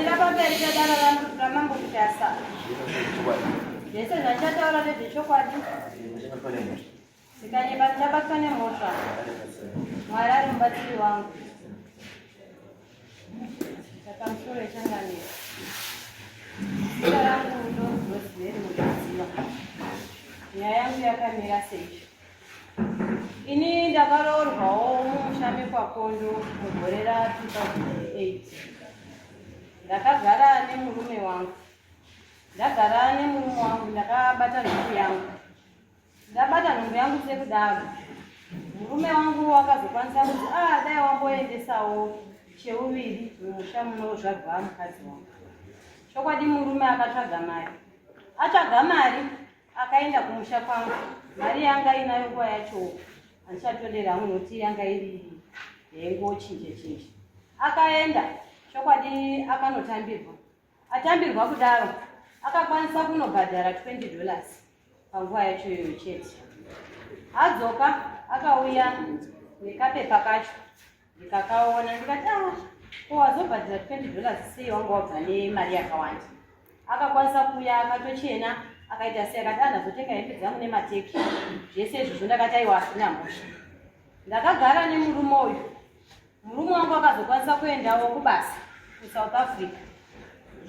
Kamera pamberi chadara ramangu kuchasa. Yese zvachataura nezvechokwadi. Zvikanyeba ndichabatwa nemhosva. Mwari ari mubatsiri wangu. Saka mushure changanira. Zita rangu ndoziveri mudziva. Nyaya yangu yakamira sei. Ini ndakaroorwawo mumusha kwakondo mugore ra2008. Ndakagara nemurume wangu. Ndagara nemurume wangu ndakabata nhumbu yangu. Ndabata nhumbu yangu sekudaro. Murume wangu akazokwanisa kuti dai wamboendesawo cheuviri mumusha munozvarwa mukadzi wangu. Chokwadi murume akatsvaga mari. Atsvaga mari akaenda kumusha kwangu. Mari yanga inayo nguva yacho handichatondera munoti yanga iri yengochinje. Akaenda chokwadi akanotambirwa. Atambirwa kudaro akakwanisa kunobhadhara $20 panguva yacho iyoyo chete. Adzoka akauya nekapepa kacho ndikakaona ndikati ko wazobhadhara $20 sei wanga wabva nemari yakawanda. Akakwanisa kuuya akatochena akaita sei akati ndazotenga hembe dzangu nemateki zvese izvozvo. Ndakati aiwa asina mhosva. Ndakagara nemurume uyu. Murume wangu akazokwanisa kuendawo kubasa kuSouth Africa.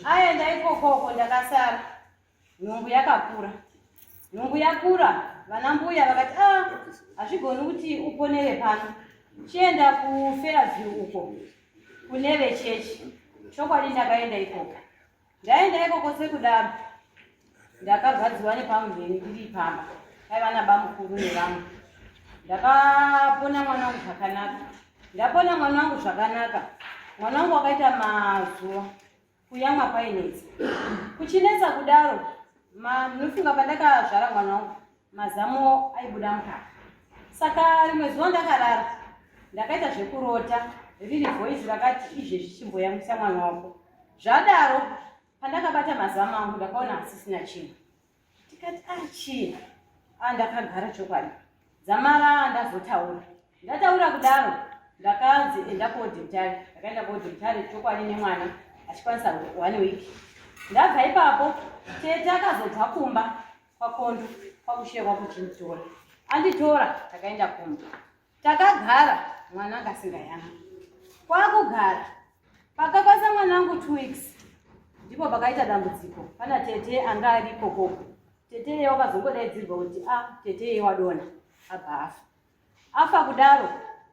Aenda ikokoko ndakasara. Nhumbu yakakura. Nhumbu yakura vana mbuya vakati hazvigoni kuti uponere pano. Chienda kuFairview uko kune vechechi. Chokwadi ndakaenda ikoko. Ndaenda ikoko sekudaro. Ndakagadzirwa nepamuvheni ndiri pamba. Aiva nabamukuru nevamwe. Ndakapona mwana wangu zvakanaka. Ndapona mwana wangu zvakanaka. Mwana wangu akaita mazuva kuyamwa painetsa. Kuchinetsa kudaro, munofunga pandakazvara mwana wangu, mazamo aibuda mukaka. Saka rimwe zuva ndakarara, ndakaita zvekurota, riri voice rakati izvezvi chimboyamwisa mwana wako. Zvadaro, pandakabata mazamo angu ndakaona hasisina chinhu. Tikati chii? Ndakagara chokwadi. Zamara ndazotaura. Ndataura kudaro, ndakanzi enda kodhibhitari. Ndakaenda kodhibhitari chokwadi nemwana achikwanisa 1 week. Ndabva ipapo tete akazobva kumba kwakondo kwakushekwa kuchinitora. Anditora takaenda kumba. Takagara mwana anga asingayamwa. Kwakugara pakakwanisa mwana wangu 2 weeks ndipo pakaita dambudziko. Pana tete anga ari ikokoko. Tete yeye wakazongodaidzirwa kuti tete yeye wadona abva afa kudaro.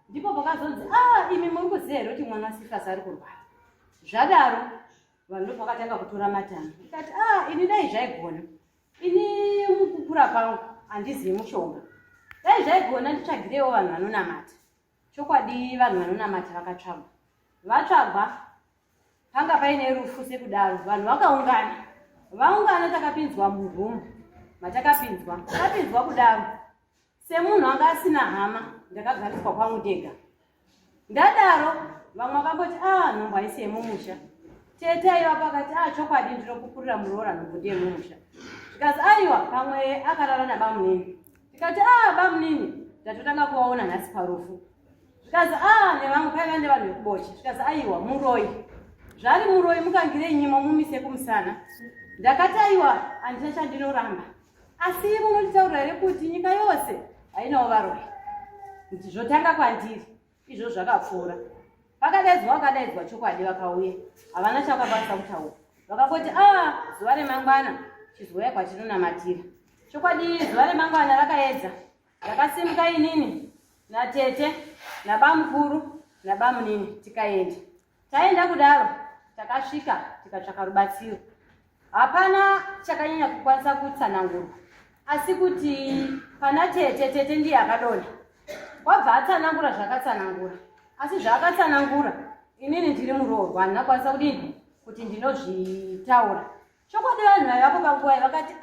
Ndipo pakazonzi imi muri kuziva here kuti mwana waSifas ari kurwara. Zvadaro vanhu ndopakatanga kutora matanda. Ndikati ini dai zvaigona. Ini mukukura pangu handizivi mushonga. Dai zvaigona nditsvagirewo vanhu vanonamata. Chokwadi vanhu vanonamata vakatsvagwa. Vatsvagwa panga paine rufu sekudaro. Vanhu vakaungana. Vaungana takapinzwa murumu. Matakapinzwa. Takapinzwa kudaro. Semunhu anga asina hama ndakagariswa kwangu ndega. Ndadaro vamwe vakamboti nhumbu haisi yemumusha. Tete aiva pakati chokwadi ndinokupurira muroora nhumbu ndiyemumusha. Zvikazi aiwa pamwe akarara nabamunini. Tikati bamunini ndatotanga kuvaona nhasi parufu. Zvikazi nevamwe paiva nevanhu vekuboche. Zvikazi aiwa muroi. Zvari muroi mukangire nyimo mumise kumusana. Ndakati aiwa handina chandinoramba. Asi munotitaurira here kuti nyika yose hainawo varoi. Kuti zvotanga kwandiri izvo zvakapfuura. Vakadaidzwa chokwadi vakauya. Havana chakakwanisa kutaura. Vakangoti zuva remangwana chizoya kwatinonamatira. Chokwadi zuva remangwana rakaedza. Ndakasimuka inini natete nabamukuru nabamunini tikaenda. Taenda kudaro takasvika tikatsvaka rubatsiro. Hapana chakanyanya kukwanisa kutsanangurwa. Asi kuti pana tete ndiye akadona. Wabva atsanangura zvakatsanangura. Asi zvakatsanangura inini ndiri muroorwa handina kwanisa kudini kuti ndinozvitaura. Chokwadi vanhu vaivapo panguva vakati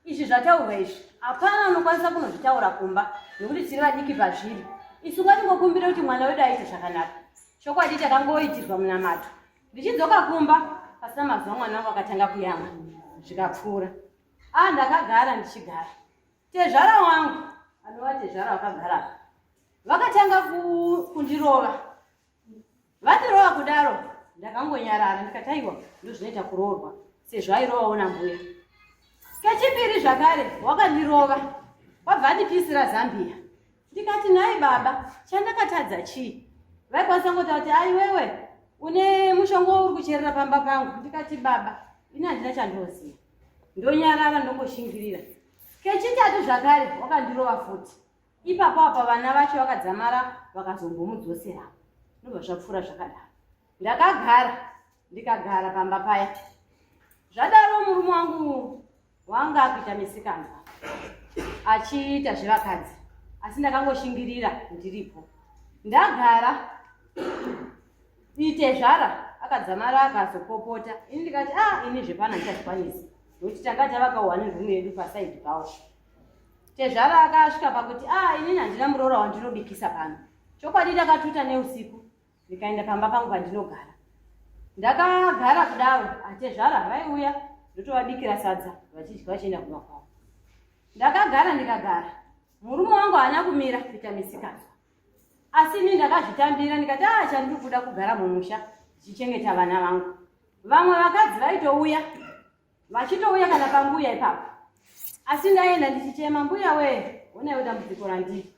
izvi zvataurwa izvi hapana unokwanisa kunozvitaura kumba nekuti tiri vadiki pazviri. Isu ngatingokumbira kuti mwana wedu aite zvakanaka. Chokwadi takangoitirwa munamato. Ndichidzoka kumba pasina mazuva mwana wangu akatanga kuyamwa zvikapfuura. Ndakagara ndichigara. Tezvara wangu anova tezvara wakagara vakatanga kundirova. Vandirova kudaro ndakangonyarara ndikati aiwa ndozvinoita kuroorwa sezvo airovawo nambuya. Kechipiri zvakare wakandirova wabva andipisira Zambia. Ndikati nhai baba, chandakatadza chii? Vaikwanisa ngotaura kuti ai wewe une mushongo uri kucherera pamba pangu. Ndikati baba, ini handina chandinoziva. Ndonyarara ndongoshingirira. Kechitatu zvakare wakandirova futi. Ipapo apa vana vacho vakadzamara vakazombomudzosera. Ndobva zvapfuura zvakadaro. Ndikagara pamba paya. Zvadaro murume wangu wanga akuita misikanzwa achiita zvevakadzi, asi ndakangoshingirira ndiripo. Ndagara Tezvara akadzamara akazopopota. Ini ndikati ini zvepana ndichazvikwanisi nokuti tanga tavakawana nhume yedu pasaidi pawo. Tezvara akasvika pakuti inini handina muroora wandinobikisa pano. Chokwadi takatuta neusiku ndikaenda pamba pangu pandinogara. Ndakagara kudaro Tezvara vaiuya ndotovabikira sadza vachidya vachienda kumba kwavo. Ndikagara murume wangu haana kumira kuita misikanzwa, asi ini ndakazvitambira ndikati chandiri kuda kugara mumusha ndichichengeta vana vangu. Vamwe vakadzi vachitouya kana pambuya ipapo, asi ndaenda ndichichema mbuya we unayo dambudziko randiri,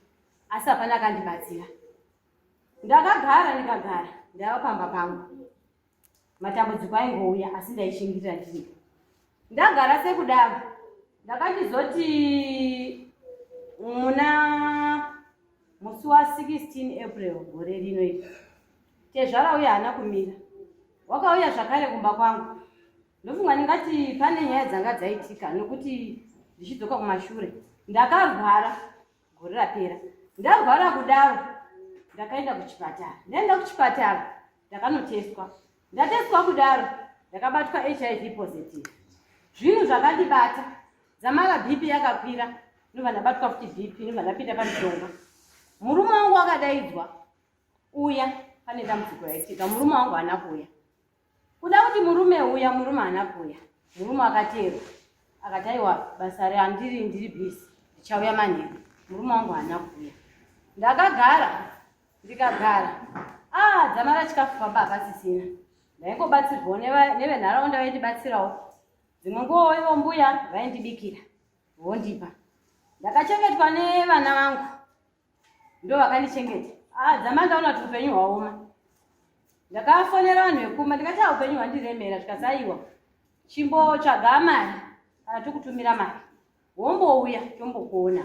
asi hapana akandibatsira. Ndikagara ndava pamba pangu. Matambudziko aingouya asi ndaishingirira ndiripo. Ndagara sekudaro ndakachizoti muna musi wa16 April gore rino iri Tezvara uya haana kumira. Wakauya zvakare kumba kwangu. Ndofunga ndingati pane nyaya dzanga dzaitika nokuti ndichidzoka kumashure. Ndakarwara gore rapera. Ndarwara kudaro ndakaenda kuchipatara. Ndaenda kuchipatara ndakanoteswa. Ndateswa kudaro ndakabatwa HIV positive. Zvinhu zvakandibata. Dzamara BP yakakwira. Ndobva ndabatwa futi BP, ndobva ndapinda pamushonga. Murume wangu akadaidzwa, uya pane dambudziko raitika. Murume wangu haana kuuya. Kuda kuti murume haana kuuya. Murume akateerwa akati aiwa basa ndiri bhisi ndichauya manheru. Murume wangu haana kuuya. Ndikagara dzamara chikafu pamba hapasisina. Ndaingobatsirwawo nevenharaunda vaindibatsirawo. Dzimwe nguva ivo mbuya vaindibikira vondipa. Ndakachengetwa nevana vangu, ndo vakandichengeta. Dzamara ndaona kuti upenyu hwaoma. Ndakafonera vanhu vekumba ndikati upenyu hwandiremera zvikazaiwa chimbotsvaga mari kana tokutumira mari wombouya tombokuona.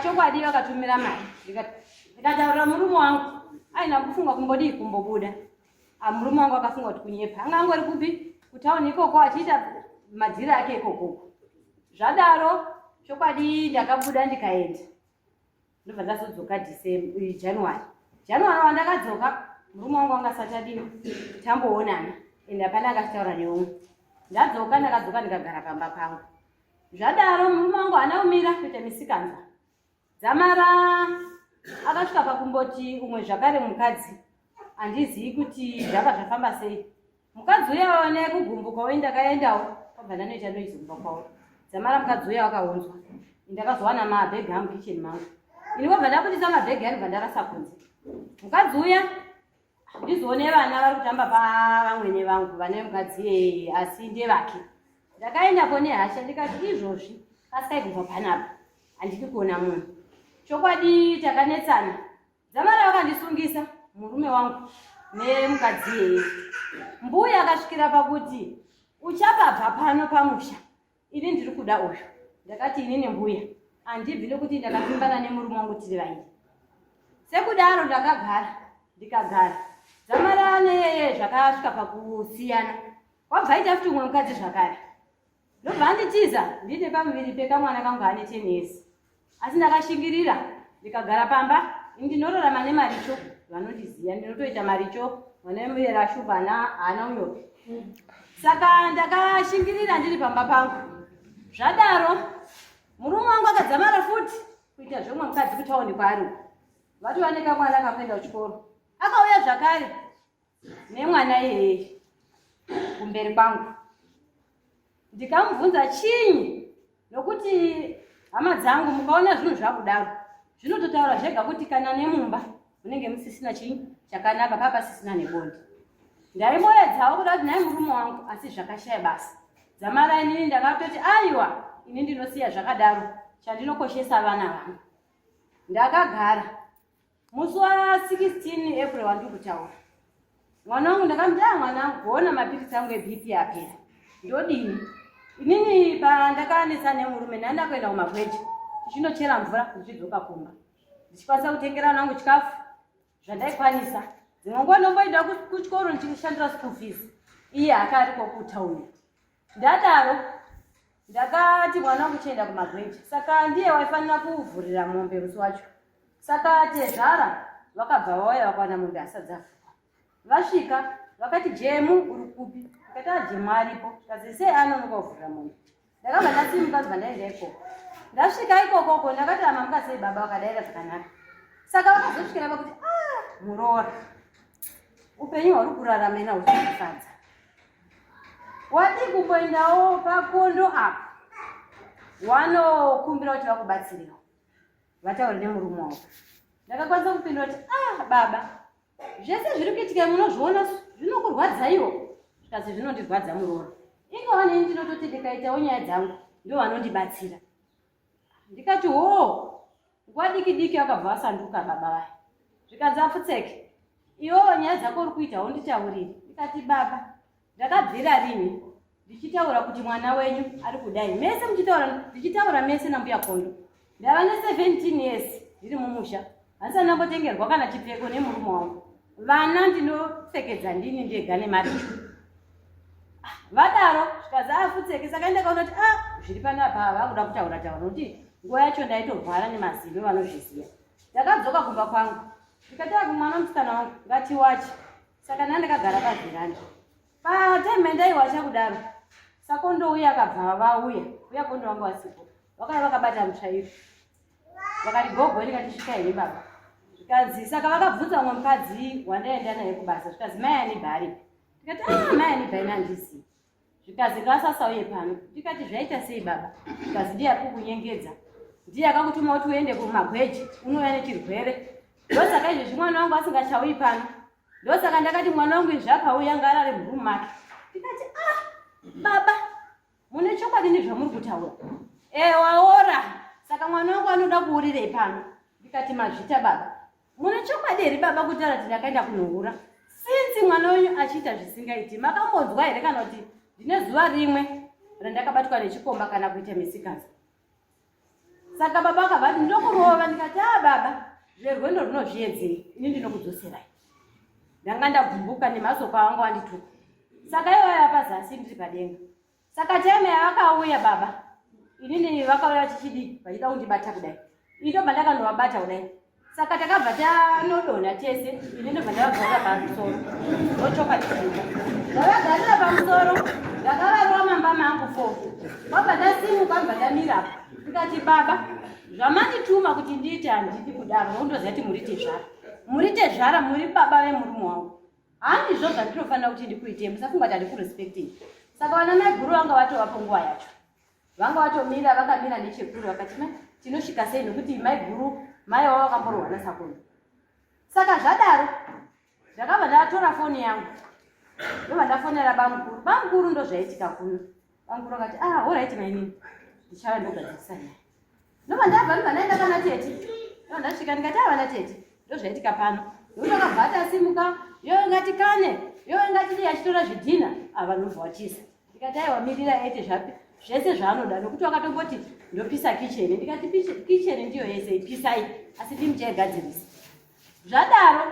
Chokwadi vakatumira mari. Ndikataurira murume wangu aina kufunga kumbodii kumbobuda. Murume wangu akafunga kuti kunyepa. Anga angori kupi kutauni ikoko achiita madhira ake ikoko. Zvadaro chokwadi ndakabuda ndikaenda. Ndobva ndazodzoka January wandakadzoka murume wangu anga asati adini tamboonana ende hapana akataura neumwe. Ndadzoka ndikagara pamba pangu. Zvadaro murume wangu haana kumira kuita misikanzwa. Dzamara akasvika pakumboti umwe zvakare mukadzi handizivi kuti zvanga zvafamba sei. Mukadzi uya nekugumbuka ndakaendawo kwabva ndanoita noizi kumba kwavo. Dzamara mukadzi uya wakaunzwa. Ndakazowana mabhegi angu kicheni mangu. Ini kwabva ndabudisa mabhegi ani ndarasa kunze. Mukadzi uya ndizoone vana vari kutamba pavamwene vangu vane mukadzi asi ndevake. Ndakaendapo nehasha ndikati izvozvi kasikai kubva panapa handidi kuona munhu. Chokwadi takanetsana. Dzamara vakandisungisa murume wangu nemukadzi Mbuya akasvikira pakuti uchapabva pano pamusha. Ini ndiri kuda uyu. Ndakati inini mbuya handibvi nokuti ndakavimbana nemurume wangu tiri vairi. Sekudaro ndikagara. Dzamara zvakasvika pakusiyana. Kwabvaita futi umwe mukadzi zvakare. Ndobva nditiza ndine pamuviri pekamwana kangu ane 10 years. Asi ndakashingirira ndikagara pamba. Ndinorarama nemaricho vanondiziva. Ndinotoita maricho vanemuyera shuvana haana unyoki. Saka ndakashingirira ndiri pamba pangu. Zvadaro murume wangu akadzamara futi kuita zvomwe mukadzi kutauni kwaari. Vatova nekamwana kakuenda kuchikoro. Akauya zvakare nemwana iyeye kumberi kwangu. Ndikamubvunza chinyi nokuti hama dzangu mukaona zvinhu zvakudaro zvinototaura zvega kuti kana nemumba munenge musisina chinyi chakanaka papasisina nebondi. Ndaimboedzawo kuda kuti nai murume wangu asi zvakashaya basa. Dzamara inini ndakatoti aiwa ini ndinosiya zvakadaro chandinokoshesa vana vangu. Ndakagara musi wa16 April wandiri kutaura. Mwana wangu ndakamuti mwana wangu kuona mapirisi angu eBP apera. Ndodini? Inini pandakanisa nemurume ndandakuenda kumagweja. Tichinochera mvura tichidzoka kumba. Ndichikwanisa kutengera vana vangu chikafu zvandaikwanisa. Dzimwe nguva ndomboenda kuchikoro ndichishandira school fees. Iye akariko kutauni. Ndadaro ndakati mwana wangu chienda kumagweja. Saka ndiye waifanira kuvhurira mombe musi wacho. Saka tezvara vakabva vauya vakawana mombe asadzi afuka. Vasvika vakati jemu uri kupi? Ndikati jemu aripo. Ndikazi sei anonoka kuvhurira mombe. Ndakabva ndasimuka kubva ndaenda ikoko. Ndasvika ikoko ndakati amamuka sei baba vakadaira zvakanaka. Saka vakazosvikira vakuti muroora. Upenyu hwari kurarama ina huchikufadza. Wadi kumboendawo pakondo apa. Wanokumbira kuti vakubatsiriwa. Vataure nemurume wavo. Ndakakwanisa kupindura kuti baba zvese zviri kuitika munozviona zvinokurwadzaiwo. Zvikazi zvinondirwadza muroora. Ingava neni ndinototi ndikaitawo nyaya dzangu ndivo vanondibatsira. Ndikati nguva diki diki vakabva vasanduka baba vaya. Zvikanzi apfutseke iwewo nyaya dzako uri kuita unditaurire. Ndikati baba ndakabvira rini ndichitaura kuti mwana wenyu ari kudai mese ndichitaura mese nambuya kondo. Ndava ne17 years ndiri mumusha. Handisati ndambotengerwa kana chipfeko nemurume wangu. Vana ndinopfekedza ndini ndega nemaricho. Vadaro zvikanzi apfutseke. Saka ndakaona kuti zviri panapa vakuda kutaura kuti nguva yacho ndaitorwara nemazive vanozviziva. Ndakadzoka kumba kwangu. Ndikati kumwana musikana wangu ngatiwache. Saka ndakagara pavheranda. Patime ndaiwacha kudaro. Sakondo uya akabva vauya. Uya kondo wangu wasipo. Vakaya vakabata mutsvairo. Vakati gogo ndikatisvika here baba. Zvikanzi saka vakabvunza umwe mukadzi wandaenda naye kubasa. Zvikanzi mai ani bhari. Ndikati mai ani bhari nandizivi. Zvikanzi ngasasauye pano. Ndikati zvaita sei baba. Zvikanzi ndiye ari kukunyengedza. Ndiye akakutuma kuti uende kumagweji unouya nechirwere. Ndosaka izvezvi mwana wangu asingachauyi pano. Ndosaka ndakati mwana wangu zvakauya ngarare murumu make. Ndikati baba mune chokwadi nezvamuri kutaura. Waora. Saka mwana wangu anoda kuurirei pano. Ndikati mazvita baba. Mune chokwadi here baba kutaura kuti ndakaenda kunohura. Sinzi mwana wenyu achiita zvisingaiti makambonzwa here kana kuti ndine zuva rimwe randakabatwa nechikomba kana kuita misikazi. Saka baba akabva ati ndokurova. Ndikati baba zverwendo runozviedzei ini ndinokudzoserai. Ndanga ndabvumbuka nemazoko angu andituka. Saka iwaya pazasi ndiri padenga. Saka time yavakauya baba inini vakauya chichidiki vachida kundibata kudai. Ndobva ndakandovabata kudai. Saka takabva tanodonha tese. Ini ndobva ndavagarira pamusoro ndochoka chichika. Ndavagarira pamusoro ndakavarova mambama angu 4. Kwabva ndasimuka ndobva ndamirapo. Ndikati baba zvamandituma kuti ndiite handidi kudaro. Ndoziva kuti murite zvara. Murite zvara muri baba vemurume wangu. Handizvo zvandinofanira kuti ndikuitei. Musafunga kuti handikurespektei. Saka vana mai guru vanga vatovapo nguva yacho. Vanga vatomira vakamira nechekure vakati tinosvika sei nokuti mai guru mai wavo vakamborwa naSakondo. Saka zvadaro ndakabva ndatora foni yangu. Ndobva ndafonera bamukuru. Bamukuru ndozvaitika kuno. Bamukuru akati alright mainini ndichava ndogadzirisa naye. Ndobva ndabva ndibva ndaenda kana tete. Ndobva ndasvika ndikati vana tete ndozvaitika pano. Ndokabva atasimuka ngatikane ngatidi achitora zvidhina vanobva vachisa. Ndikati aiwamirira aite zvapi zvese zvaanoda nokuti wakatomboti ndopisa kicheni. Ndikati kicheni ndiyo yese ipisai asi ndimuchaigadzirisa. Zvadaro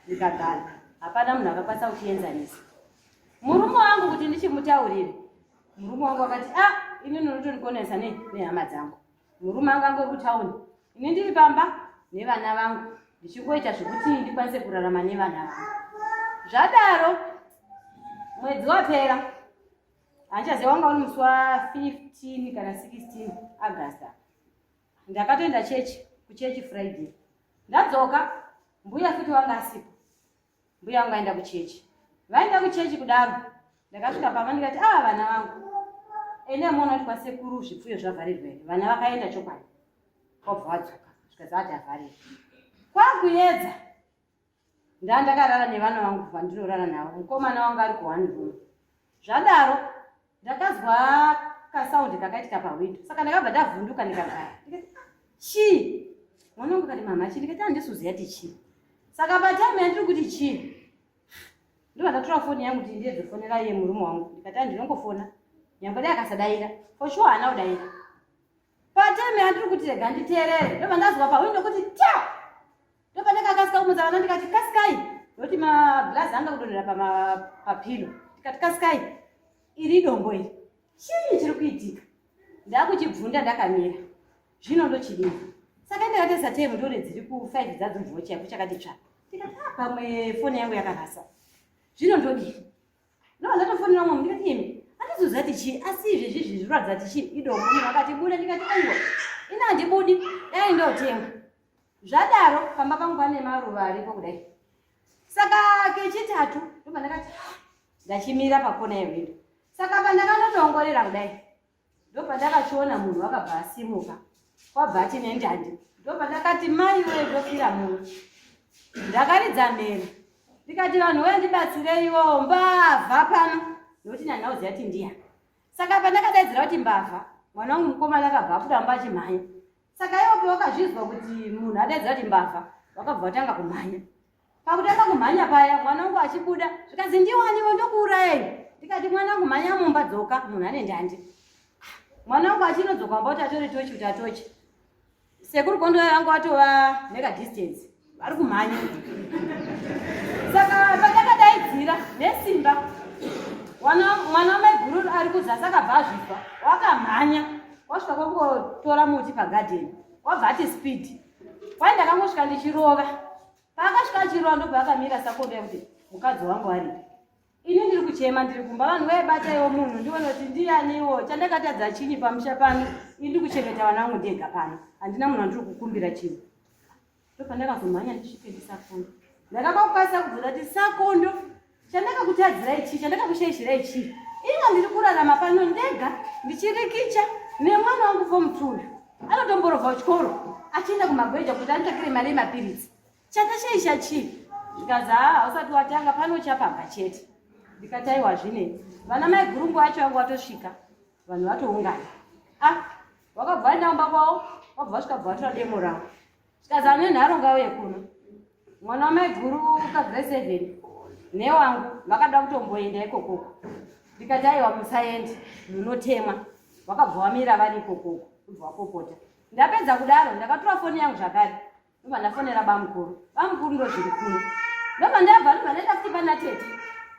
ndikagara hapana munhu akakwanisa kutienzanisa. Murume wangu kuti ndichimutaurire murume wangu akati ini ndinotondikonesa nehama dzangu. Murume wangu angori kutauni ini ndiri pamba nevana vangu ndichingoita zvekuti ndikwanise kurarama nevana vangu. Zvadaro mwedzi wapera handichaziva wanga uri musi wa15 kana 16 August. Ndakatoenda kuchechi Friday. Ndadzoka mbuya futi wanga asipo. Mbuya wangu aenda kuchechi. Vaenda kuchechi kudaro. Ndakasvika pamba ndikati vana vangu ene muona kuti kwasekuru zvipfuyo zvavharirwa here. Vana vakaenda chokwadi. Kwabva wadzoka. Zvikazi ati avharirwa. Kwakuedza ndakarara nevana vangu vandinorara navo. Mukomana wangu ari ku1 room. Zvadaro ndakazwa kasaundi kakaitika pahwindo. Saka ndakabva ndavhunduka ndikagara. Ndikati chii? Mwana wangu kati mama chii? Ndikati handisuziva kuti chii. Saka patime yandiri kuti chii, ndobva ndatora foni yangu kuti ndiedzofonera iye murume wangu. Ndikati ndinongofona nyangwe dai akasadaira for sure haana kudaira. Patime yandiri kuti rega nditeerere ndobva ndazwa pahwindo kuti ta. Ndobva ndakakasika kumudza vana ndikati kasikai, ndokuti maglazi anga kudonhera papilo. Ndikati kasikai, iri dombo iri chii chiri kuitika? Ndakuchibvunda ndakamira. Zvino ndochidini? Saka ndakati satemu ndone dziri ku5 dzadzo mvocha yako chakati tsva. Ndikati pamwe foni yangu yakarasa. Zvino ndodini? No ndatofonera mumwe ndikati imi handizoziva kuti chii, asi izvezvi zvinoratidza kuti chii idombo. Munhu akati buda, ndikati aiwa ina handibudi, dai ndotenga. Zvadaro pamba pangu pane maruva aripo kudai. Saka kechitatu ndobva ndakati ndachimira pakona yehwindo. Saka pandakandodongorera kudai ndobva ndakachiona munhu akabva asimuka kwabva ati nendandi. Ndobva ndakati mai wee ndofira munhu. Ndakaridza mhere ndikati vanhu wendibatsireiwo mbavha pano nokuti nandauziva kuti ndiya. Saka pandakadaidzira kuti mbavha, mwana wangu mukomana akabva akuramba achimhanya. Saka iwopo wakazvizwa kuti munhu adaidzira kuti mbavha, wakabva watanga kumhanya. Pakutanga kumhanya paya mwana wangu achibuda zvikazi ndiwaniwo ndokuurayai. Ndikati mwana wangu mhanya mumba dzoka, munhu ane ndandi. Mwana wangu achinodzoka amba kuti atore tochi kuti atochi. Sekuru kondo yangu atova mega distance vari kumhanya. Saka pandakadaidzira nesimba mwana wamaiguru ari kuzasi akabva azvizwa wakamhanya wasvika kwangotora muti pagadheni wabva ati speed. Kwai ndakangosvika ndichirova. Paakasvika achirova ndobva akamira sakondo yakuti mukadzi wangu aripi. Ini ndiri kuchema ndiri kumba vanhu vaibataiwo munhu ndione kuti ndianiwo chandakatadza chinyi pamusha pano. Ini ndiri kuchengeta vana vangu ndega pano, handina munhu andiri kukumbira chinhu. Ndobva ndakazomhanya ndisvike ndisakondo. Ndakakwanisa kubvunza kuti sakondo chandakakutadzirai chii, chandakakushaishirai chii? Inga ndiri kurarama pano ndega ndichirikicha nemwana wangu fomutuyu anotomborovha chikoro achienda kumagweja kuti anditsvakire mari yemapiritsi. Chandashaisha chii? Ndikazi usati watanga pano chapabva chete. Ndikati aiwa zvine vana maigurungu acho vangu watosvika vanhu vatoungana. Wakabva waenda kumba kwavo wabva wasvika bva watora demo ravo. Zvikazi anenharo ngauye kuno. Mwana wamaiguru kagrade 7 newangu vakada kutomboenda ikokoko. Ndikati aiwa musaende munotemwa. Wakabva wamira vari ikokoko kubva wapopota. Ndapedza kudaro ndakatora foni yangu zvakare ndobva ndafonera bamukuru. Bamukuru ndozviri kuno. Ndobva ndabva ndobva ndaenda kuti pana tete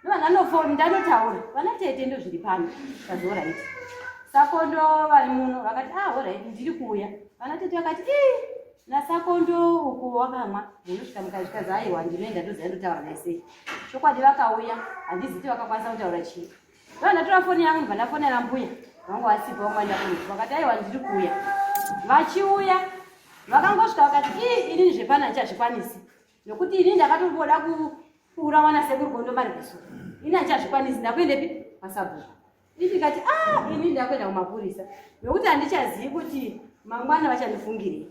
ndobva ndanofoni ndanotaura pana tete ndozviri pano. Ndikazi alright. Sakondo vari muno vakati alright ndiri kuuya. Pana tete vakati nasakondo uku wakamwa munosvika mukazvikazi aiwa ndinoenda ndoziva ndotaura naisei. Chokwadi vakauya handiziti vakakwanisa kutaura chii. Ndobva ndatora foni yangu ndobva ndafonera mbuya vangu wasipa vangu vaenda kuno. Vakati aiwa ndiri kuuya. Vachiuya vakangosvika vakati inini zvepana ndichazvikwanisi nokuti ini ndakatomboda kupfuura mwana sekuru kondomarigiso. Ini handichazvikwanisi ndakuendepi pasabhuku. Ini ndikati ini ndakuenda kumapurisa nokuti handichazivi kuti mangwana vachandifungirei.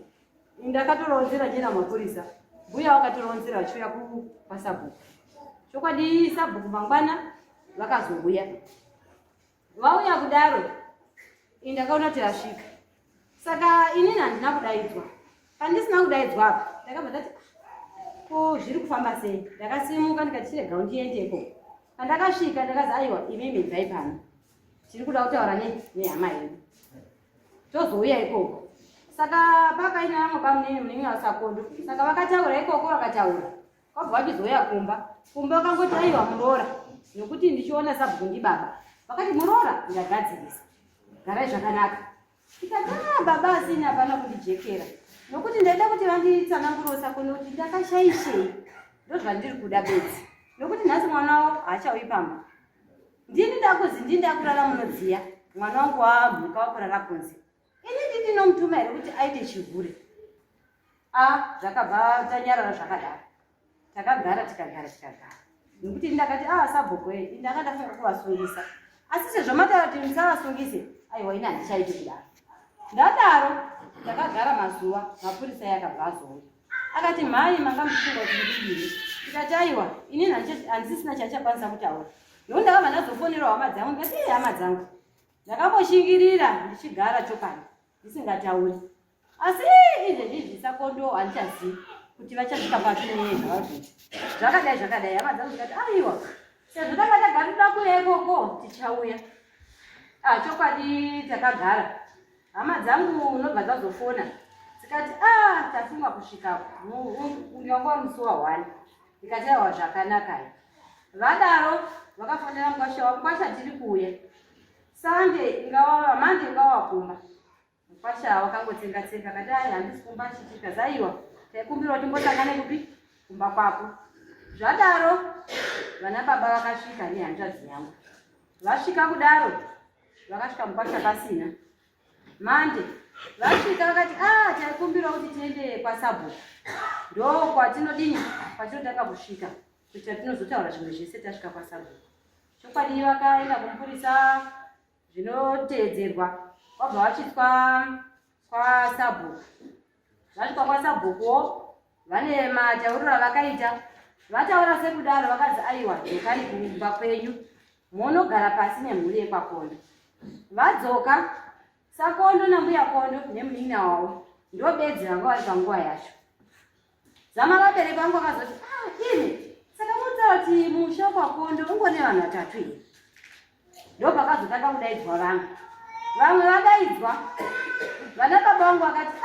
Ndakatoronzera njena mapurisa. Mbuya wakatoronzera vachiuya pasabhuku. Chokwadi sabhuku mangwana vakazouya. Vauya kudaro ndakaona kuti vasvika. Saka inini handina kudaidzwa. Pandisina kudaidzwa apa ndakabva ndati ko zviri kufamba sei. Ndakasimuka ndikati chirega ndiendeko. Pandakasvika ndakazi aiwa imimi bvai pano. Tiri kuda kutaura nehama yedu. Tozouya ikoko. Saka pakaina vamwe pamunini munini wasakondo. Saka vakataura ikoko vakataura. Kwabva vachizouya kumba. Kumba vakangoti aiwa muroora nokuti ndichiona sabhuku ndibaba. Vakati muroora ndagadzirisa. Garai zvakanaka. Ndikati baba asina hapana kundijekera. Nokuti ndaida kuti vanditsanangure sakondo kuti ndakashaishei. Ndozvandiri kuda bedzi. Nokuti nhasi mwana wavo haachauyi pamba. Ndini ndakuzi ndini ndakurara munodziya. Mwana wangu wamhuka wakurara kunze. Ini ndinomutuma here kuti aite chigure. Zvakabva tanyarara zvakadaro. Takagara tikagara. Nokuti ndakati sabhuku ndakanga ndafunga kuvasungisa. Asi sezvo mataura kuti musavasungise, aiwa ini handichaiti kudaro. Ndadaro ndakagara mazuva mapurisa yakabva azouya. Akati mhai manga muchifunga kuti ndidini. Tikati aiwa inini handisisina chachakwanisa kutaura. Ndakabva ndazofonera hama dzangu ndikati hama dzangu ndakamboshingirira ndichigara chokani ndisingatauri. Asi izvezvi Sakondo handichazivi kuti vachasvika pasi nenyaya zvavazviti. Zvakadai hama dzangu ndikati aiwa sezvo tanga tagara toda kuuya ikoko tichauya. Chokwadi takagara. Hama dzangu unobva dzazofona tikati tafunga kusvika unyango musi wa1. Tikati aiwa zvakanaka. Vadaro vakafonera mukwasha tiri kuuya. Sunday ingava Monday ingava kumba. Mukwasha wakangotsenga kati handisi kumba chitika zaiwa. Taikumbira kuti mbosangane kupi kumba kwako. Zvadaro vana baba vakasvika nehanzvadzi yangu. Vasvika kudaro vakasvika mukwasha pasina. Monday vasvika vakati taikumbira kuti tiende kwaSabhuku. Ndo kwatinodini kwatinotanga kusvika kuti tinozotaura zvimwe zvese tasvika kwaSabhuku. Chokwadi vakaenda kumupurisa zvinoteedzerwa wabva wachiswa kwaSabhuku. Vasvika kwaSabhukuwo vane matauriro avakaita. Vataura sekudaro vakazi aiwa dzokari kumba kwenyu munogara pasi nemhuri yekwaKondo. Vadzoka Sakondo nambuya Kondo nemunin'ina wavo ndo bedzi vanga vari panguva yacho. Zama vabereki vangu vakazoti ini saka munotsaura kuti musha kwaKondo ungone vanhu vatatu here. Ndo pakazotanga kudaidzwa vamwe vadaidzwa. Vana baba vangu vakati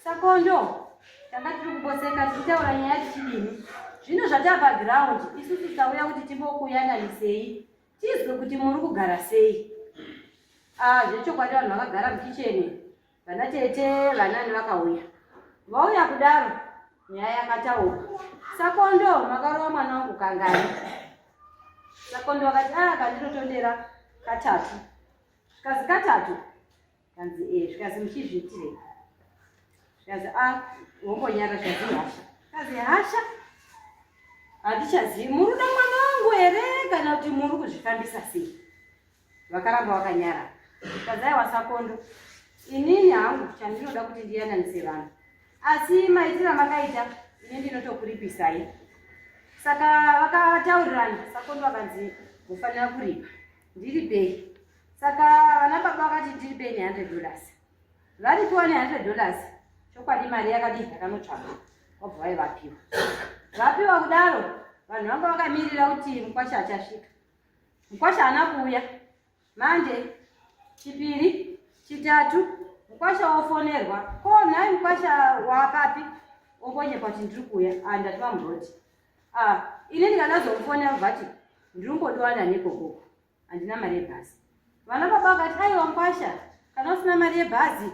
Sakondo tanga tiri kumboseka tichitaura nyaya tichidini. Zvino zvatava ground isusu tikauya kuti timbokuyanganisei tizwe kuti muri kugara sei. Zvechokwadi vanhu vakagara mukicheni vana tete vanani vakauya. Vauya kudaro nyaya yakataurwa. Sakondo makarova mwana wangu kangani. Sakondo vakati kandinotondera katatu. Zvikazi katatu kanzi zvikazi muchizviitire. Zvikazi wombonyara zvazi hasha. Zvikazi hasha handichazivi muruda mwana wangu here kana kuti muri kuzvifambisa sei. Vakaramba vakanyara. Zvikazi aiwa Sakondo inini hangu chandinoda kuti ndiyananise vanhu. Asi maitira makaita ini ndinotokuripisai. Saka vakataurirana. Sakondo vakanzi mufanira kuripa. Ndiripei. Saka vana baba vakati ndiripei $100. Varipiwa $100. Chokwadi mari yakadii yakanotsvaka. Wabva vaivapiwa. Vapiwa kudaro vanhu vanga vakamirira kuti mukwasha achasvika. Mukwasha haana kuuya. Monday, chipiri, chitatu, mukwasha wofonerwa. Ko nhai mukwasha wapapi? Ombonyepa kuti ndiri kuuya. Ndati vamuroti. Ini ndikadazomufonera mubvati ndiri kumbodiwana nekokoko. Handina mari yebhazi. Vana baba vakati aiwa mukwasha kana usina mari yebhazi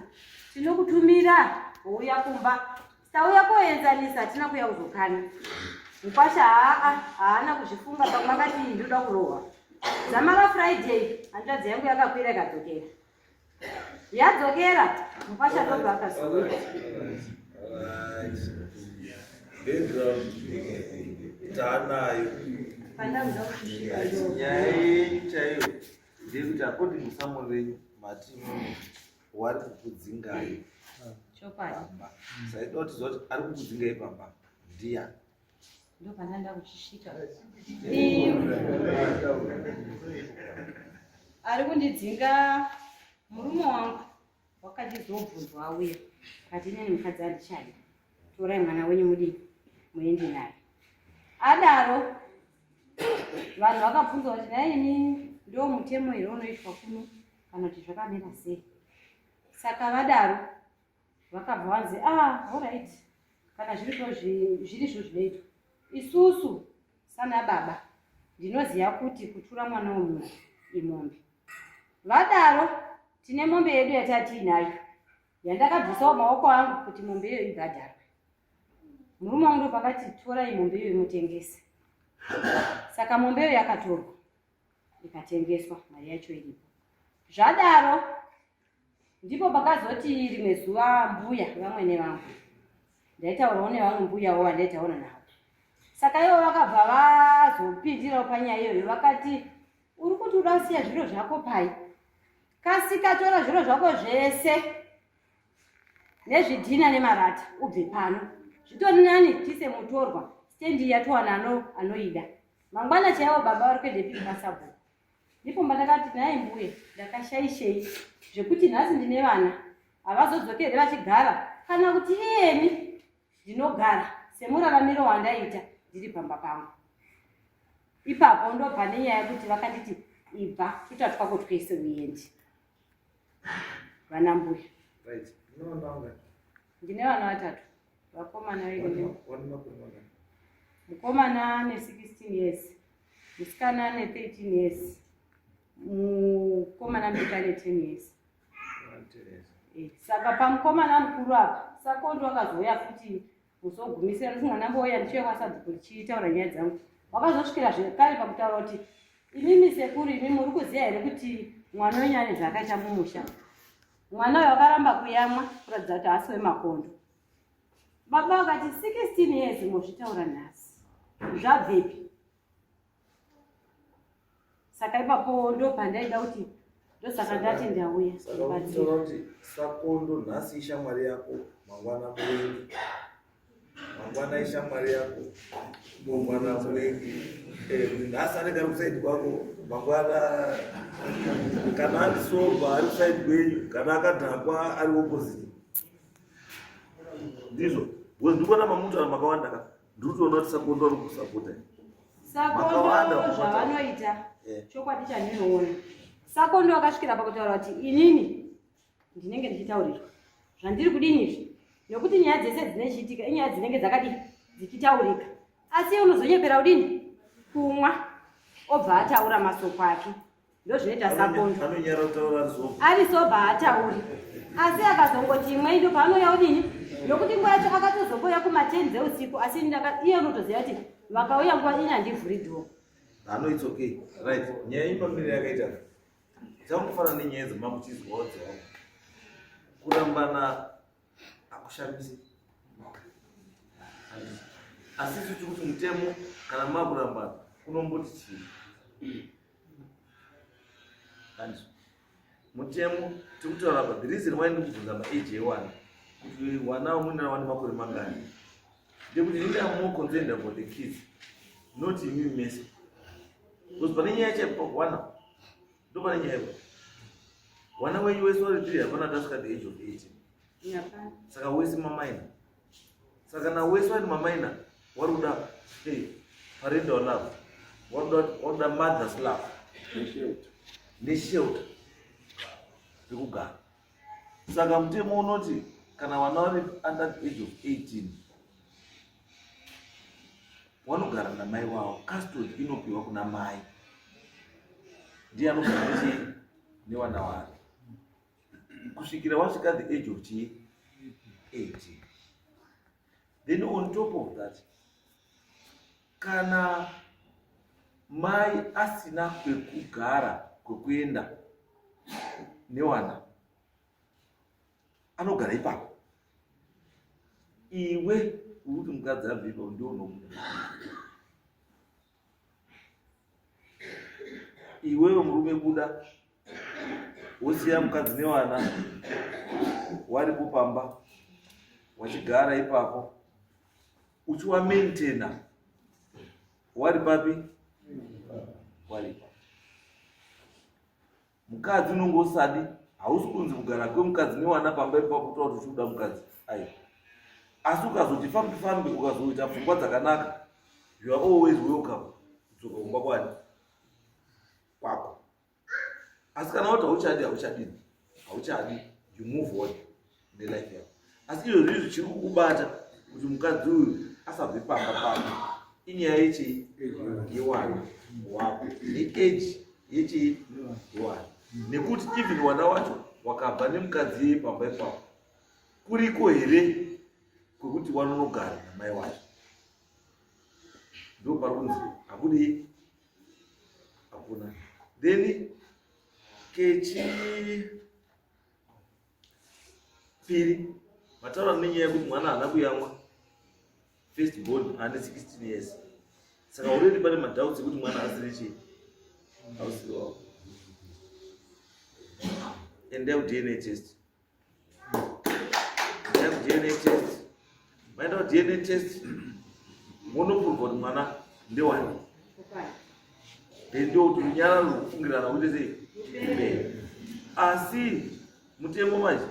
tinokutumira wouya kumba. Tauya koenzanisa hatina kuuya kuzokana. Mukwasha haana kuzvifunga pamwe akati ndoda kurohwa. Zama raFriday hanzvadzi yangu yakakwira ikadzokera. Yadzokera mukwasha ndobva akazouya. Tanayo Pandamuda kusvika nyaya yenyu chaiyo ndekuti according kuSamuel wenyu matimu wari kukudzingai chokwadi. Saida kuti zoti ari kukudzingai pamba ndiani? Ndo pandanda kuchisvika. Ari kundidzinga murume wangu wakachizobvunzwa auya. Kati inini mukadzi handichadi. Torai mwana wenyu mudiki muende naye. Adaro vanhu vakabvunza kuti naini ndo mutemo here unoitwa kuno kana kuti zvakamira sei. Saka vadaro vakabva vanzi alright kana zvirizvo zvinoitwa. Isusu sana baba ndinoziva kuti kutura mwana womunhu imombe. Vadaro tine mombe yedu yatatiinayo yandakabvisawo maoko angu kuti mombe iyo ibhadharwe. Murume wangu pakati torai mombe iyo imutengese. Saka mombe iyo yakatorwa ikatengeswa mari yacho iripo. Zvadaro ndipo pakazoti rimwe zuva mbuya vamwene vangu ndaitaurawo nevamwe mbuyawo vandaitaona navo. Saka ivo vakabva vazopindirawo panyaya iyoyo vakati uri kuti urasiya zviro zvako pai? Kasika tora zviro zvako zvese nezvidhina nemarata ubve pano. Zvitori nani tise mutorwa stendi yatuwana anoida mangwana chaiwo baba vari kuende piri pasabhuku ndipo ndakati naye mbuye ndakashaishei zvekuti nhasi ndine vana havazodzokere vachigara kana kuti iyemi ndinogara semuraramiro wandaita ndiri pamba pangu. Ipapo ndobva nenyaya yekuti vakanditi ibva tutatwa kutwese uyendi vana mbuya. Ndine vana 3 vakomana veviri. Mukomana ne 16 years, musikana ne 13 years, mukomana mbika ne 10 years. Saka pamukomana mukuru apa Sakondo akazoya futi musogumisira kuti mwana mboya ndichiye kwasadhuku ndichitaura nyaya dzangu. Wakazosvikira zvekare pakutaura kuti imimi sekuru imi muri kuziya here kuti mwana wenyu ane zvakaita mumusha. Mwana uyu akaramba kuyamwa kuratidza kuti haasi wemakondo. Baba vakati 16 years muzvitaura nhasi zvabvepi. Saka ipapo ndo pandaida kuti ndosaka ndati ndauya. Sakondo nhasi ishamwari yako mangwana murengi. Mangwana ishamwari yako mangwana murengi. Nhasi anenge ari kusaidi kwako mangwana kana ari soba ari kusaidi kwenyu kana akadhakwa ari opposite. Ndizvo ndikuona mamutu makawanda ka ndikutoona kuti Sakondo ari kusapota. Sakondo zvavanoita chokwadi chandinoona. Sakondo akasvikira pakutaura kuti inini ndinenge ndichitaurirwa zvandiri kudinizvi nekuti nyaya dzese dzinochiitika inyaya dzinenge dzakadi dzichitaurika asi unozonyepera kudini kumwa obva ataura masoko ake ndozvinoita Sakondo ari sobva atauri asi akazongoti imwe ndo paanoya kudini nokuti nguva yacho akatozomboya kuma10 dzeusiku asi iye unotoziva kuti vakauya nguva ina ndivhuridho. It's okay. Right. Nyaya ipambiri yakaita dzakufana nenyaya dzemakuchizwawo dzavo kurambana akushamisi asi tiri kuti mutemo kana makurambana kunomboti chii kanizvo mutemo tiri kutaura pa the reason why ndikubvunza maage ewana kuti wana wamunana wane makore mangani ndekuti ndinda more concerned about the kids not imimi mese because pane nyaya chaipo wana ndo pane nyaya ipo wana wenyu wese vari 3 hapana tasvika the age of 18 saka wese mamaina saka na wese vari mamaina vari kuda parental love vari kuda mother's love neshelter rekugara. Saka mutemo unoti kana vana vari under the age of 18 vanogara namai wavo. Custody inopiwa kuna mai, ndiye anogara nevana vari kusvikira wasvika the age of 18. Then on top of that, kana mai asina kwekugara kwekuenda newana anogara ipapo, iwe uri mukadzi abve ipapo ndio unobuda. Iwewe murume buda wosiya mukadzi newana wari kupamba wachigara ipapo uchiwa maintainer wari papi wari ipapo. Mukadzi unongosadi hausi kunzi kugara kwemukadzi newana pamba ipapo kuti uchiuda mukadzi ai, asi ukazoti fambi ukazoita pfungwa dzakanaka you are always welcome kudzoka kumba kwako. Asi kana kuti hauchadi you move on nelife yako. Asi izvozvi zvichiri kukubata kuti mukadzi uyu asabve pamba pako inyaya yechi yewana wako neage yechi yewana, nekuti even wana wacho wakabva nemukadzi yeye pamba ipapo kuriko here kwekuti wanonogara namai wacho. Ndo pari kunzi hakudi hakuna. Then kechipiri mataura nenyaya yekuti mwana haana kuyamwa first born ane 16 years, saka already pane madhauts ekuti mwana asiri chii ausiri wako. Endai ku-DNA test, endai ku-DNA test. Maenda ku-DNA test monopurwa kuti mwana ndewani ndio kuti nyara rufungirana kuti sei asi mutemo manje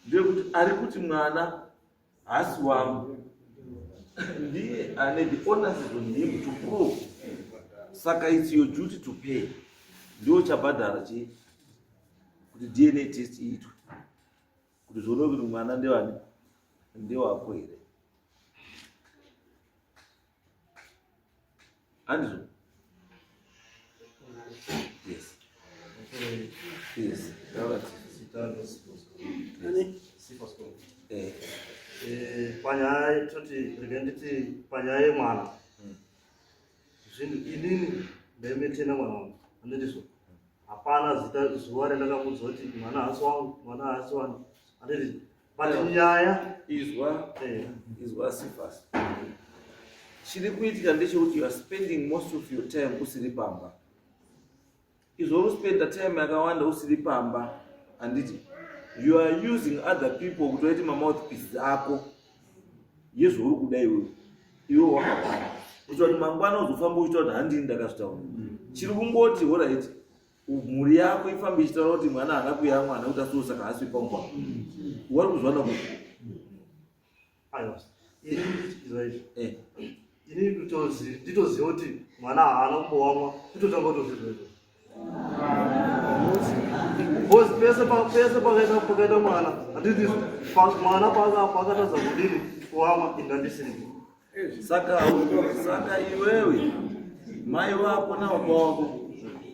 ndekuti ari kuti mwana hasi wangu ndiye ane the onus on him to prove. Saka it's your duty to pay. Ndio chabhadhara che kuti DNA test iitwe kuti zvione kuti mwana ndewani ndewako here. Andizvo? Yes. Yes. Panyaya toti nditi panyaya mwana zvinhu inini ndemetena mwana wangu anditiso hapana zita zuva rendakamuudza kuti mwana hasi wangu anditi but nyaya izwa Sifas chiri kuitika ndechekuti you are spending most of your time usiri pamba. Izvo spenda time yakawanda usiri pamba anditi you are using other people kutoiti mamouthpieces ako yezvo uri kuda iwe wakawanda kuti kuti mangwana uzofamba uchita kuti handini ndakazvitaura chiri kungoti alright mhuri yako ifambe ichitaura kuti mwana haana kuya mwana kuti asiwo saka hasi pangwa wari kuzwana kuti ini nditoziva kuti mwana haana kumbowamwa nditotanga kutozizvezvo pese pakaita mwana handiti mwana pakatadza kudini kuamwa indandisiripo. Saka iwewe mai wako nababa wako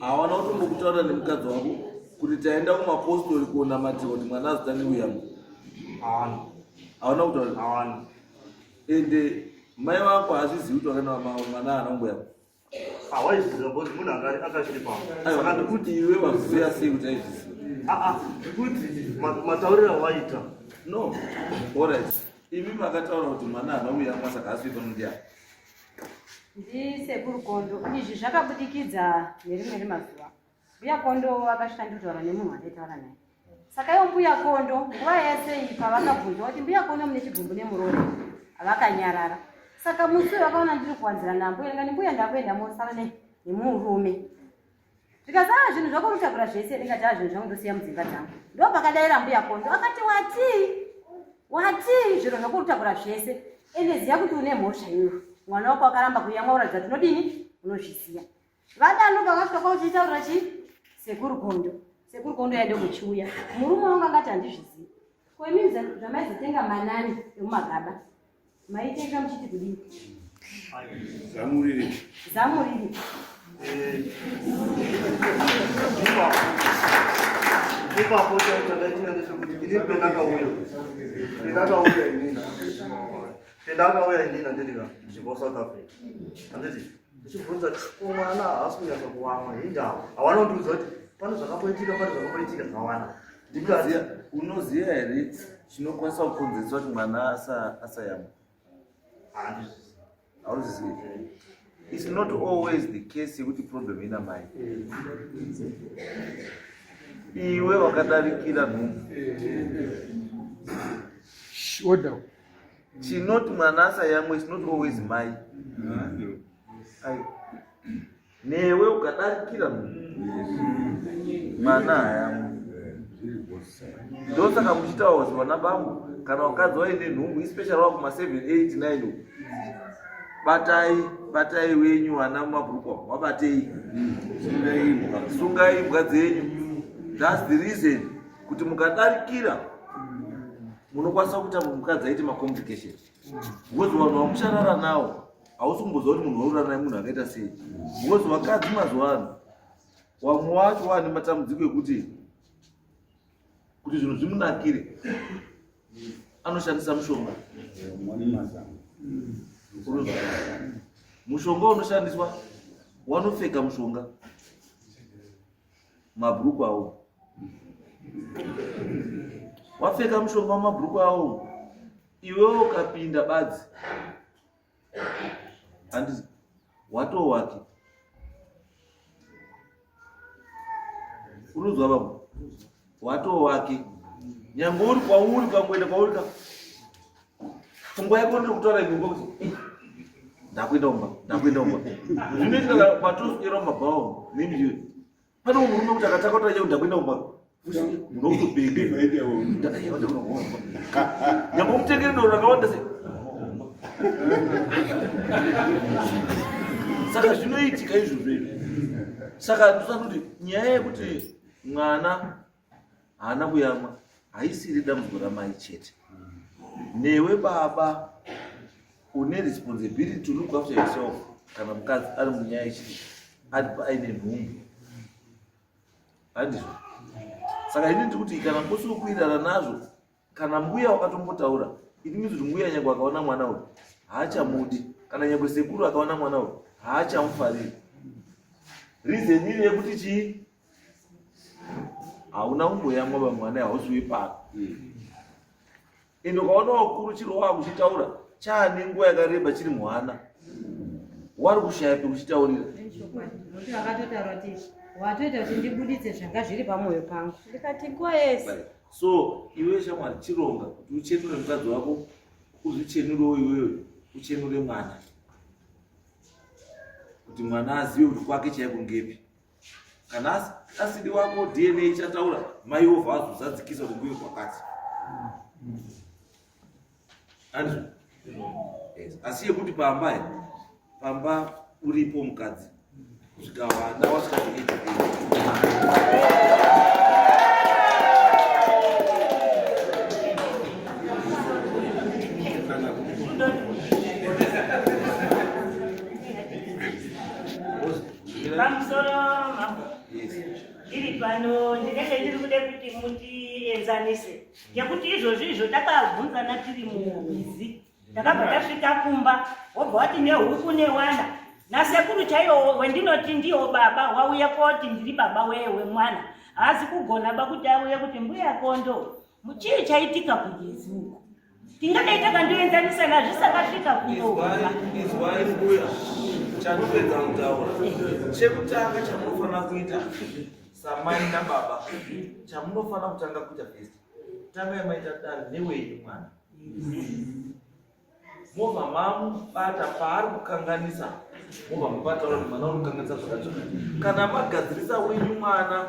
hawana kutombokutaura nemukadzi wako kuti taenda kumapostori kuonamatirwa kuti mwana azitani uyamo? Hawana kutaura? Hawana. Ende mai wako hazvizivi kuti wakana mwana haana kumboyamo? Hawaiziva kuti munhu akachiri pamba. Saka ndikuti iwe waziva sei kuti aizviziva? Ndikuti matauriro awaita. No. Alright. Imi makataura kuti mwana haana kuyamwa saka hasi panondiya. Ndisekuru Kondo izvi zvakabudikidza nerimwe remazuva. Mbuya Kondo akasvika nditaura nemunhu wandaitaura naye. Saka ivo Mbuya Kondo nguva yese pavakabvunzwa kuti Mbuya Kondo mune chibvumbu nemuromo vakanyarara. Saka musi vakaona ndiri kuwanzira nambo ndikati mbuya ndakuenda mosara nemurume. Zvikazara zvinhu zvakurutakura zvese ndikati zvinhu zvangu ndosiya mudzimba dzangu. Ndo pakadaira Mbuya Kondo akati wati zviro zvakurutakura zvese ende ziya kuti une mhosva iwe mwana wako akaramba kuyamwa uratidza kuti unodini unozviziya. Vadano vakasvika kwauchitaurira sekuru Kondo yaide kuchiuya murume wangu akati handizvizivi. Koimini zvamaizotenga manani emumagaba maitenga muchiti kudini? Zamuriri. Ipapo chaitandaitira ndechekuti ini pendakauya inini andidika ndichibva South Africa anditi ndichibvunza mwana haasi kunyatsa kuwamwa hindawa hawana kundiudza kuti pane zvakapoitika hawana. Unoziva here chinokwanisa kukonzeresa kuti mwana asayamwa? Hauzivi? It's not always the case yekuti problem ina mai. Iwe wakadarikira nhumbu. Chinoti mwana asayamwe is not always mai. Newe ukadarikira nhumbu mwana hayamwe. Ndosaka muchitaura kuti vana vangu kana wakadzi waine nhumbu especially wakuma 7, 8, 9 batai wenyu wana mumabhurukwa wabatei sungai imbwa dzenyu. That's the reason kuti mukadarikira munokwanisa kuita mukadzi aite macomplication. Because vanhu vamucharara nawo hausi kumboziva kuti munhu waurara naye munhu akaita sei. Because vakadzi mazuva ano vamwe vacho vane matambudziko ekuti zvinhu zvimunakire anoshandisa mushonga. Mushonga unoshandiswa wanopfeka mushonga mabhuruku awo. Wapfeka mushonga mabhuruku awo iwewe ukapinda badzi handisi watowake. Unozwa baba? Watowake. Nyangwe uri kwauri kangoenda kwauri pfungwa yako ndiri kutaura imwe kuti ndakwenda zvinoitika patosukira mumabhawa mimi pane murume kuti akataka kuti ndakwenda munokutobenge nyambomutengere doro rakawanda sei. Saka zvinoitika izvozvo. Saka ndosana kuti nyaya yekuti mwana haana kuyamwa haisiri dambudziko ramai chete. Newe baba une responsibility to look after yourself kana mukadzi ari munyaya ichiti aripa aine nhumbu. Handizvo. Saka ini ndiri kuti kana musiri kuirana nazvo kana mbuya wakatombotaura it means kuti mbuya nyange akaona mwana uyu haachamudi kana nyange sekuru akaona mwana uyu haachamufariri. Reason iri yekuti chii? Hauna umboyamwa pamwana hauzivi pano. Ende ukaona wakuru chiro wakuchitaura chaane nguva yakareba chiri mwana wari kushaya pekuchitaurira. Nokuti vakatotaura kuti watoita kuti ndibuditse zvanga zviri pamwoyo pangu. Ndikati nguva yese. So iwe shamwari chironga kuti uchenure mukadzi wako uzvichenurewo iwewe uchenure mwana. Kuti mwana azive kuti kwake chaiko ngepi. Kana asidi wako DNA ichataura mai ovha azozadzikisa kuti nguve kwakati. Andrew. Yes. Asi yekuti pamba uripo mukadzi kusvika vana wasvika kuita iri pano ndinenge ndiri kude kuti mundienzanise ngekuti izvozvo takabvunzana tiri mumizi takabva tasvika kumba wobva wati nehuku newana nasekuru chaiwo wendinoti ndiwo baba wauye koti ndiri baba wemwana haasi kugona bakuti auye kuti mbuya kondo chii chaitika kugezi uko tingadai takandoenzanisa nazvisakasvika kunoa izwai mbuya chandopedza kutaura chekutanga chamunofana kuita samai nababa chamunofana kutanga kuita first tangai maita dare newenyu mwana mobva mamubata paari kukanganisa mobva mubataura kuti mwana uri kukanganisa zvakati kana magadzirisa wenyu mwana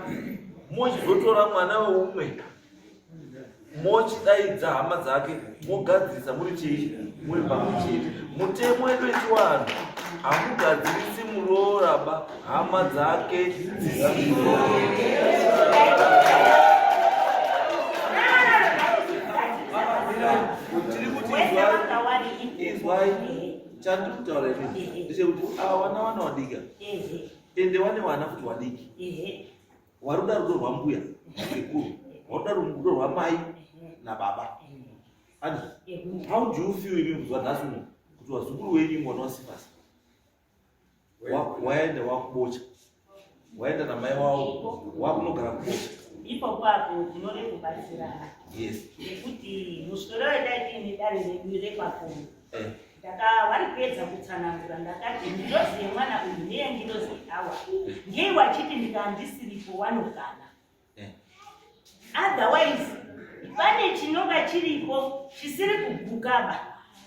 mochizotora mwana weumwe mochidaidza hama dzake mogadzirisa muri chii muri pamwe chete. Mutemo wedu wechivanhu hamugadzirisi murooraba hama dzake dzisiro. Tiri kuti izwai chandiri kutaura ini ndechekuti ava vana wadika ende vane vana kuti wadiki waruda rudo rwambuya sekuru waruda rudo rwamai nababa. How do you feel in your life? Kuti wazukuru wenyu mwana wasifasi waenda wakubocha waenda na mai wao wakunogara kubocha ipo kwapo tinode kubatsirana. Yes. Nekuti musoro wedaiti nedare redu repakomo varipedza kutsanangura ndakati ndinoziye mwana uyu neye ndinoziye awa ngei wachiti ndikandisiripo wanogana. Otherwise pane chinonga chiripo chisiri kugugaba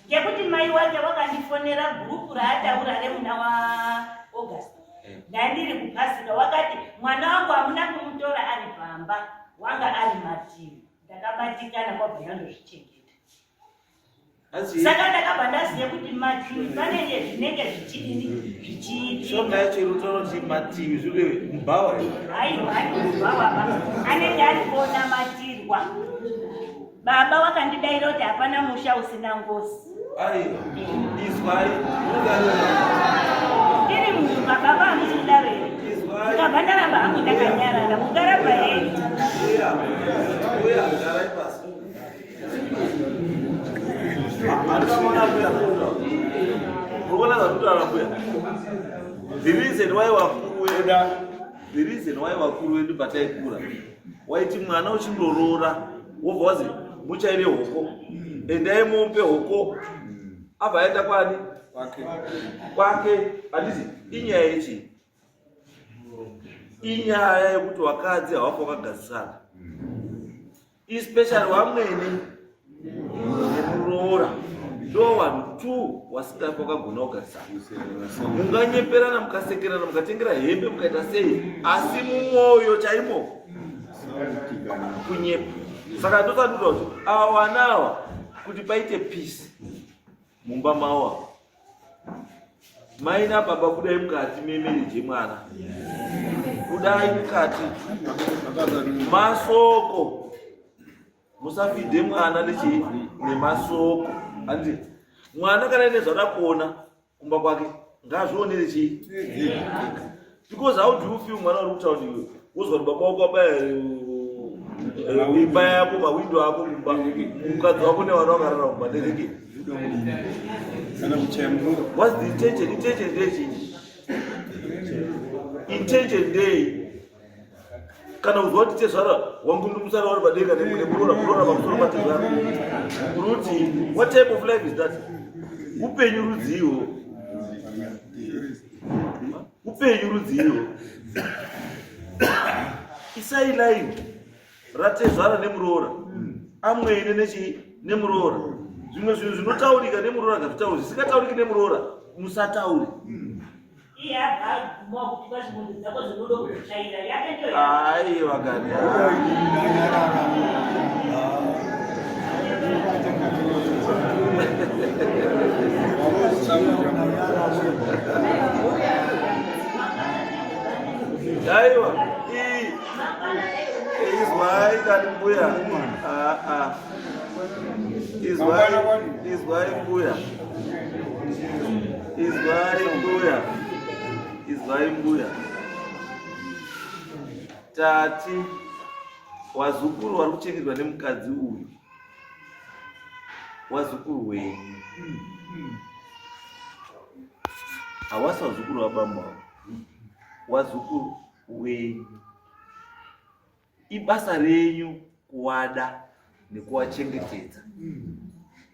ngekuti mai wake wakandifonera gurupu raataura remuna waAugust ndandiri kupasika wakati mwana wangu hamuna kumutora ari pamba wanga ari mativi ndakabatikana kwabva ndandozvichengeta. Saka ndakabva ndaziye kuti mativi panenge zvinenge zvichiitika. Shonga yacho irutaura kuti mativi zviri mubhawa haiwa hani mubhawa anenge ari kuona matirwa. Baba wakandidaira kuti hapana musha usina ngozi. Aiwa izwai ndiri munhu mababa hamusi kudaro here ndikabva ndaramba hangu ndakanyarara mukaramba hei uya garai pasi andamona mbuya mukona zvakutaura mbuya. The reason why vakuru vedu pataikura waiti mwana uchindoroora wobva wazi muchaire hoko endai mupe hoko abva aenda kwani kwake. Handiti inyaya yechi inyaya yekuti vakadzi havapo vakagadzisana especially vamweni nemuroora ndo vanhu 2 wasikapi wakagona kugarisana. Munganyeperana, mukasekerana, mukatengera hembe, mukaita sei, asi mumwoyo chaimo kunyepa. Saka ndosanduta kuti ava vana ava kuti paite peace mumba mavo, mai nababa kudai mukati memereji yemwana, kudai mukati masoko, musafidhe mwana nemasoko. Andi mwana kana ine zvada kuona kumba kwake ngazvionere chii, because how do you feel mwana uri kutaura iwe wozwa kuti baba wako abaya imba yako, mawindo ako kumba, mukadzi wako nevana vakarara kumba ndereke. What's the intention? Intention day. Intention day. Kana uzwa kuti tezvara wangu ndimusara vari padenga nekurora pamusoro patezvara. Uruti, what type of life is that? Upenyu rudzivo. Upenyu rudzivo. Isai life. Ratezvara nemuroora. Amwe nechi nemuroora. Zvimwe zvinhu zvinotaurika nemuroora ngazvitaure, zvisingatauriki nemuroora musataure. Ai wakati aiwa izwai kati mbuya izwai mbuya tati wazukuru vari kuchengetwa nemukadzi uyu, wazukuru wenyu, hawasi wazukuru wabamba wavo, wazukuru wenyu. Ibasa renyu kuwada nekuwachengetedza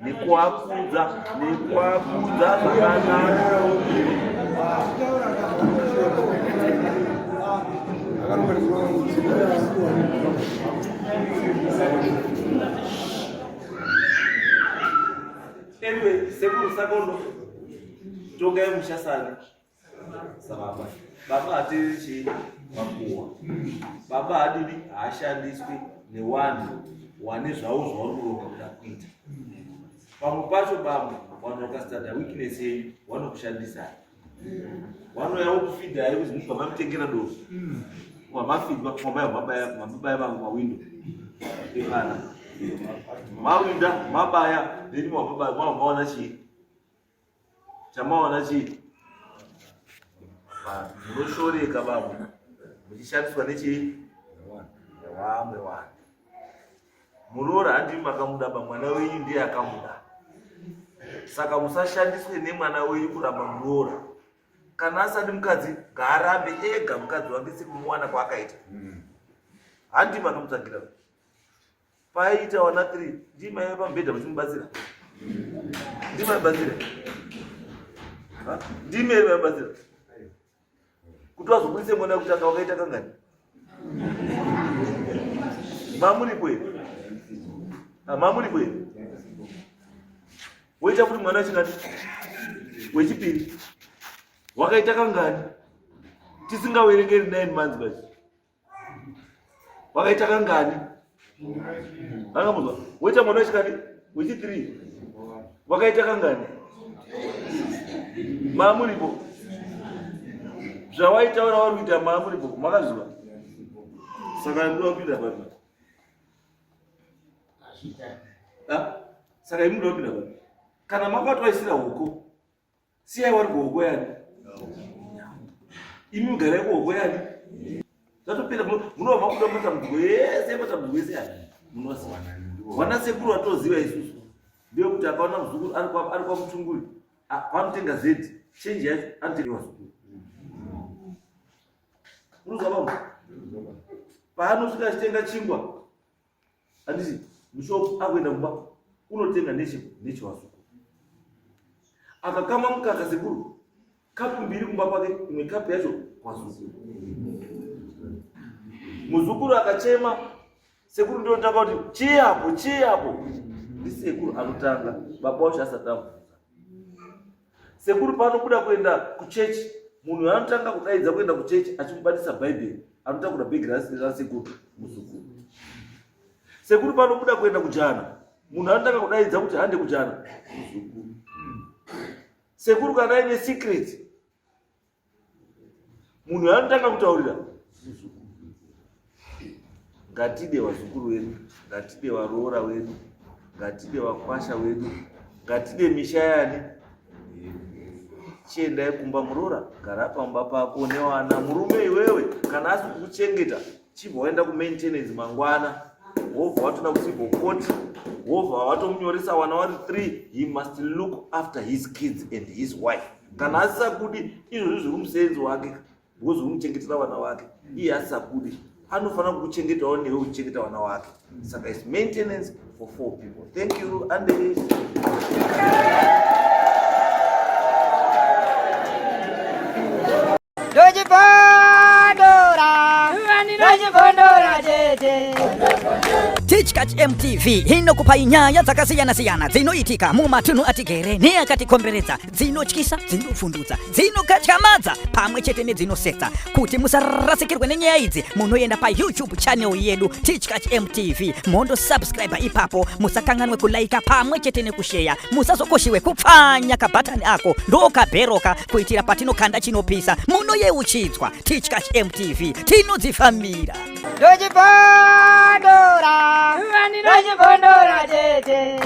nekuwakudza zvakanaka. Anyway, sekuru sakondo togai mushasani sababa. Baba atirichi makuwa. Baba adidi ashandiswi nevanhu wane zvavo zvavari kuronga kuda kuita. Pamwe pacho bamwe vanhu vakasitadha weakness yenyu vanokushandisai. Vanouyawo kufidhai kuti mubva mamutengera dozi. Mafidwa mabaya mawindo evana. Mawinda mabaya then maona chii. Chamaona chii. Munoshoreka bamwe muchishandiswa nechii nevamwe vanhu. Muroora handimi makamudaba, mwana wenyu ndiye akamuda. Saka musashandiswe nemwana wenyu kuramba muroora. Kana asati mukadzi ngaarambe ega mukadzi wake sekumuwana kwaakaita. Handimi makamutsagira. Paita wana 3 ndima yapambedha muchimubatsira. Ndima yabatsira. Ndima yabatsira. Kuti wazobudise mwana kutanga wakaita kangani? Mamuri kweli. Mamuri kweli. Woita kuti mwana chingati wechipiri wakaita kangani? Tisingawerengeri 9 months basi. Wakaita kangani? Angamuzwa. Woita mwana chingati wechi3 wakaita kangani? Mamuripo. Zvawaita uri kuita mamuripo makazviwa. Saka ndopinda papi. Saka imi ndopinda papi. Kana makatwaisira huko, siyai vari kuhoko yani. Imi mugara kuhoko yani. Zatopinda munobva kuda matambudziko yese yani. Munoziva. Wana sekuru watoziva isusu. Ndiyo kuti akaona muzukuru ari kwa mutunguri. Panotenga zedi. Change yacho anotenga wazukuru. Unozwa bamwe? Paanosvika achitenga chingwa. Handiti mushopu akuenda kumba unotenga nechewazukuru. Akakama mukaka sekuru kapu 2 kumba kwake, imwe kapu yacho kwazukuru. Muzukuru akachema sekuru ndio ndaka kuti chiapo ndisekuru anotanga, baba wacho asati abvunza. Sekuru paanobuda kuenda kuchechi, munhu anotanga kudaidza kuenda kuchechi achimubatisa bhaibheri, anotakura bhegi rasekuru muzukuru. Sekuru paanobuda kuenda kujana, munhu anotanga kudaidza kuti hande kujana muzukuru. Sekuru kana aine secret, munhu anotanga kutaurira muzukuru. Ngatide vazukuru vedu, ngatide varoora vedu, ngatide vakwasha vedu, ngatide mishayani. Chiendai kumba muroora, gara pamba pako nevana. Murume iwewe kana asi kukuchengeta, chibva waenda kumaintenance mangwana, wobva watona kuchibhokoti, wobva watomunyoresa vana vari 3, he must look after his kids and his wife. Kana asisakudi, izvozvi zviri musenzi wake, ndozviri kumuchengetera vana vake. Iye asisakudi, anofanira kukuchengetawo newe uchengeta vana vake. Saka is maintenance for 4 people. Thank you, Andy. Teachkach MTV inokupa nyaya dzakasiyana-siyana dzinoitika mumatunhu atigere neakatikomberedza, dzinotyisa, dzinofundutsa, dzinokatyamadza pamwe chete nedzinosetsa. Kuti musarasikirwe nenyaya idzi, munoenda paYouTube channel yedu Teachkach MTV, mondo subscribe ipapo, musakanganwe kulaika pamwe chete nekushare, musazokoshiwe kupfanya kabhatani ako ndokabheroka kuitira patinokanda chinopisa munoyeuchidzwa. Teachkach MTV tinodzifamira. Dojibondora, dojibondora tete.